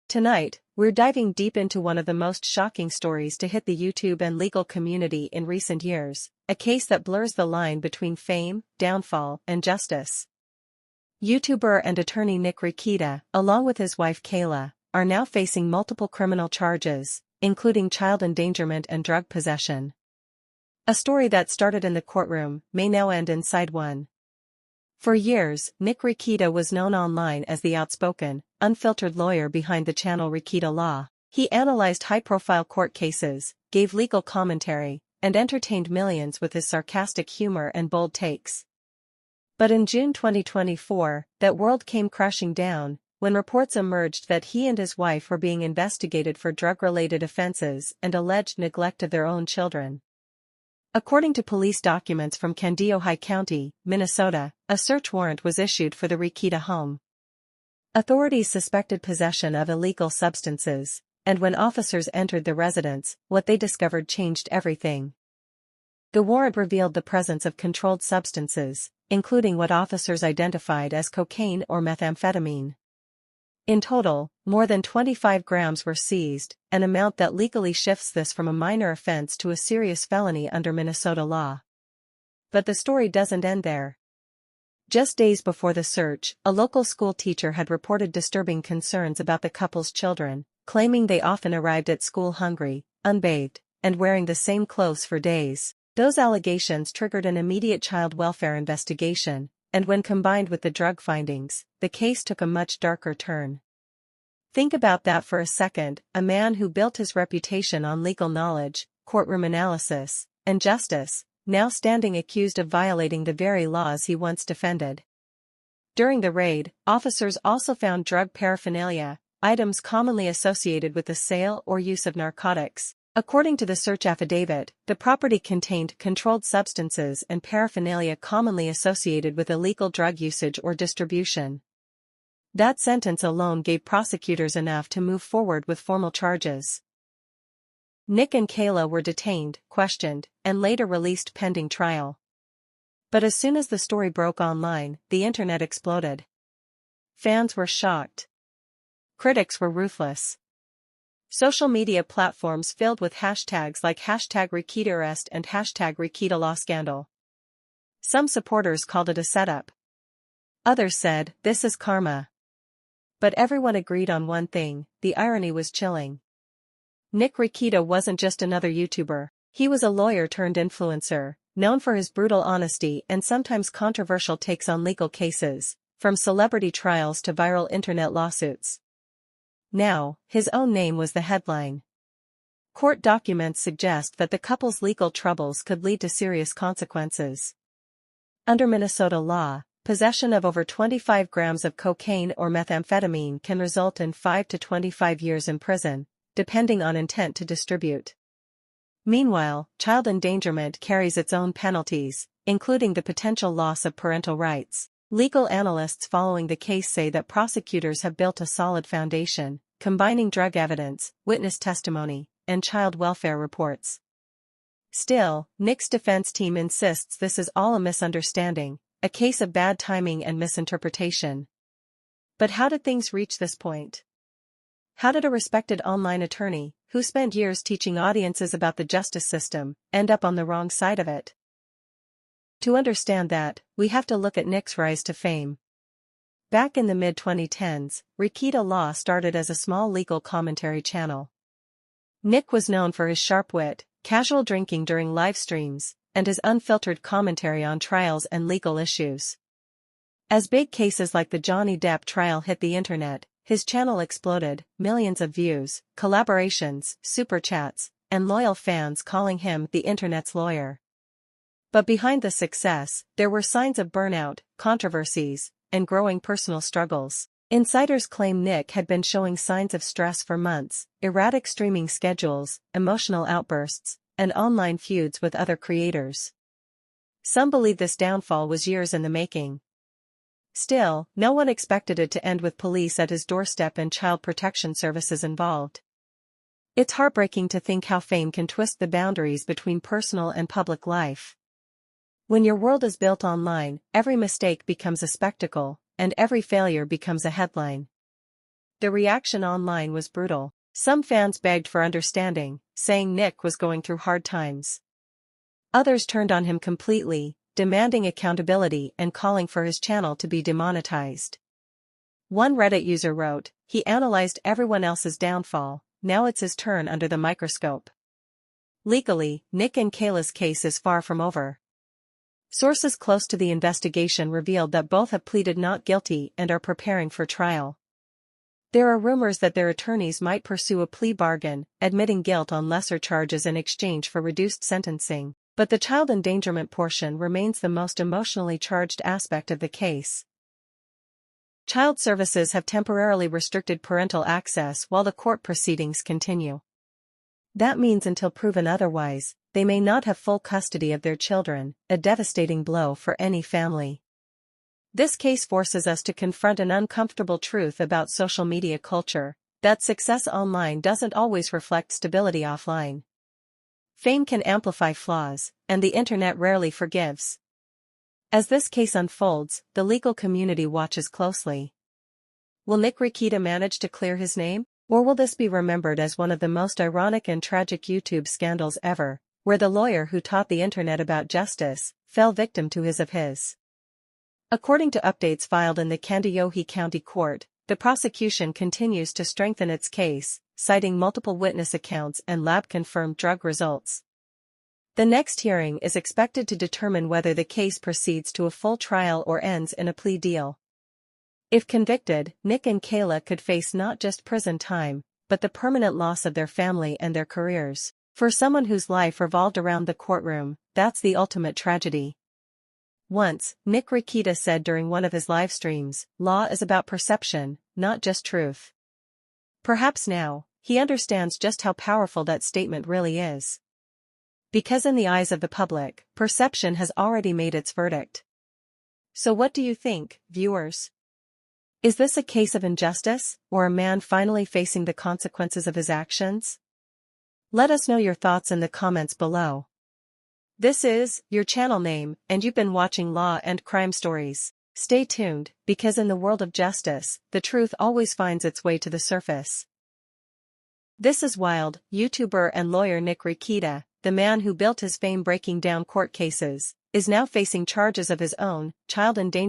Tonight, we're diving deep into one of the most shocking stories to hit the YouTube and legal community in recent years, a case that blurs the line between fame, downfall, and justice. YouTuber and attorney Nick Rekieta, along with his wife Kayla, are now facing multiple criminal charges, including child endangerment and drug possession. A story that started in the courtroom may now end inside one. For years, Nick Rekieta was known online as the outspoken, unfiltered lawyer behind the channel Rekieta Law. He analyzed high-profile court cases, gave legal commentary, and entertained millions with his sarcastic humor and bold takes. But in June 2024, that world came crashing down, when reports emerged that he and his wife were being investigated for drug-related offenses and alleged neglect of their own children. According to police documents from Kandiyohi County, Minnesota, a search warrant was issued for the Rekieta home. Authorities suspected possession of illegal substances, and when officers entered the residence, what they discovered changed everything. The warrant revealed the presence of controlled substances, including what officers identified as cocaine or methamphetamine. In total, more than 25 grams were seized, an amount that legally shifts this from a minor offense to a serious felony under Minnesota law. But the story doesn't end there. Just days before the search, a local school teacher had reported disturbing concerns about the couple's children, claiming they often arrived at school hungry, unbathed, and wearing the same clothes for days. Those allegations triggered an immediate child welfare investigation, and when combined with the drug findings, the case took a much darker turn. Think about that for a second, a man who built his reputation on legal knowledge, courtroom analysis, and justice, now standing accused of violating the very laws he once defended. During the raid, officers also found drug paraphernalia, items commonly associated with the sale or use of narcotics. According to the search affidavit, the property contained controlled substances and paraphernalia commonly associated with illegal drug usage or distribution. That sentence alone gave prosecutors enough to move forward with formal charges. Nick and Kayla were detained, questioned, and later released pending trial. But as soon as the story broke online, the internet exploded. Fans were shocked. Critics were ruthless. Social media platforms filled with hashtags like #RekietaArrest and #RekietaLawScandal. Some supporters called it a setup. Others said, "This is karma." But everyone agreed on one thing: the irony was chilling. Nick Rekieta wasn't just another YouTuber. He was a lawyer-turned-influencer, known for his brutal honesty and sometimes controversial takes on legal cases, from celebrity trials to viral internet lawsuits. Now, his own name was the headline. Court documents suggest that the couple's legal troubles could lead to serious consequences. Under Minnesota law, possession of over 25 grams of cocaine or methamphetamine can result in 5 to 25 years in prison, depending on intent to distribute. Meanwhile, child endangerment carries its own penalties, including the potential loss of parental rights. Legal analysts following the case say that prosecutors have built a solid foundation, combining drug evidence, witness testimony, and child welfare reports. Still, Nick's defense team insists this is all a misunderstanding, a case of bad timing and misinterpretation. But how did things reach this point? How did a respected online attorney, who spent years teaching audiences about the justice system, end up on the wrong side of it? To understand that, we have to look at Nick's rise to fame. Back in the mid-2010s, Rekieta Law started as a small legal commentary channel. Nick was known for his sharp wit, casual drinking during live streams, and his unfiltered commentary on trials and legal issues. As big cases like the Johnny Depp trial hit the internet, his channel exploded, millions of views, collaborations, super chats, and loyal fans calling him the internet's lawyer. But behind the success, there were signs of burnout, controversies, and growing personal struggles. Insiders claim Nick had been showing signs of stress for months, erratic streaming schedules, emotional outbursts, and online feuds with other creators. Some believe this downfall was years in the making. Still, no one expected it to end with police at his doorstep and child protection services involved. It's heartbreaking to think how fame can twist the boundaries between personal and public life. When your world is built online, every mistake becomes a spectacle, and every failure becomes a headline. The reaction online was brutal. Some fans begged for understanding, saying Nick was going through hard times. Others turned on him completely, demanding accountability and calling for his channel to be demonetized. One Reddit user wrote, "He analyzed everyone else's downfall, now it's his turn under the microscope." Legally, Nick and Kayla's case is far from over. Sources close to the investigation revealed that both have pleaded not guilty and are preparing for trial. There are rumors that their attorneys might pursue a plea bargain, admitting guilt on lesser charges in exchange for reduced sentencing, but the child endangerment portion remains the most emotionally charged aspect of the case. Child services have temporarily restricted parental access while the court proceedings continue. That means until proven otherwise, they may not have full custody of their children, a devastating blow for any family. This case forces us to confront an uncomfortable truth about social media culture, that success online doesn't always reflect stability offline. Fame can amplify flaws, and the internet rarely forgives. As this case unfolds, the legal community watches closely. Will Nick Rekieta manage to clear his name, or will this be remembered as one of the most ironic and tragic YouTube scandals ever, where the lawyer who taught the internet about justice fell victim to his? According to updates filed in the Kandiyohi County Court, the prosecution continues to strengthen its case, citing multiple witness accounts and lab-confirmed drug results. The next hearing is expected to determine whether the case proceeds to a full trial or ends in a plea deal. If convicted, Nick and Kayla could face not just prison time, but the permanent loss of their family and their careers. For someone whose life revolved around the courtroom, that's the ultimate tragedy. Once, Nick Rekieta said during one of his live streams, "Law is about perception, not just truth." Perhaps now, he understands just how powerful that statement really is. Because in the eyes of the public, perception has already made its verdict. So what do you think, viewers? Is this a case of injustice, or a man finally facing the consequences of his actions? Let us know your thoughts in the comments below. This is your channel name, and you've been watching Law and Crime Stories. Stay tuned, because in the world of justice, the truth always finds its way to the surface. This is wild. YouTuber and lawyer Nick Rekieta, the man who built his fame breaking down court cases, is now facing charges of his own, child endangerment.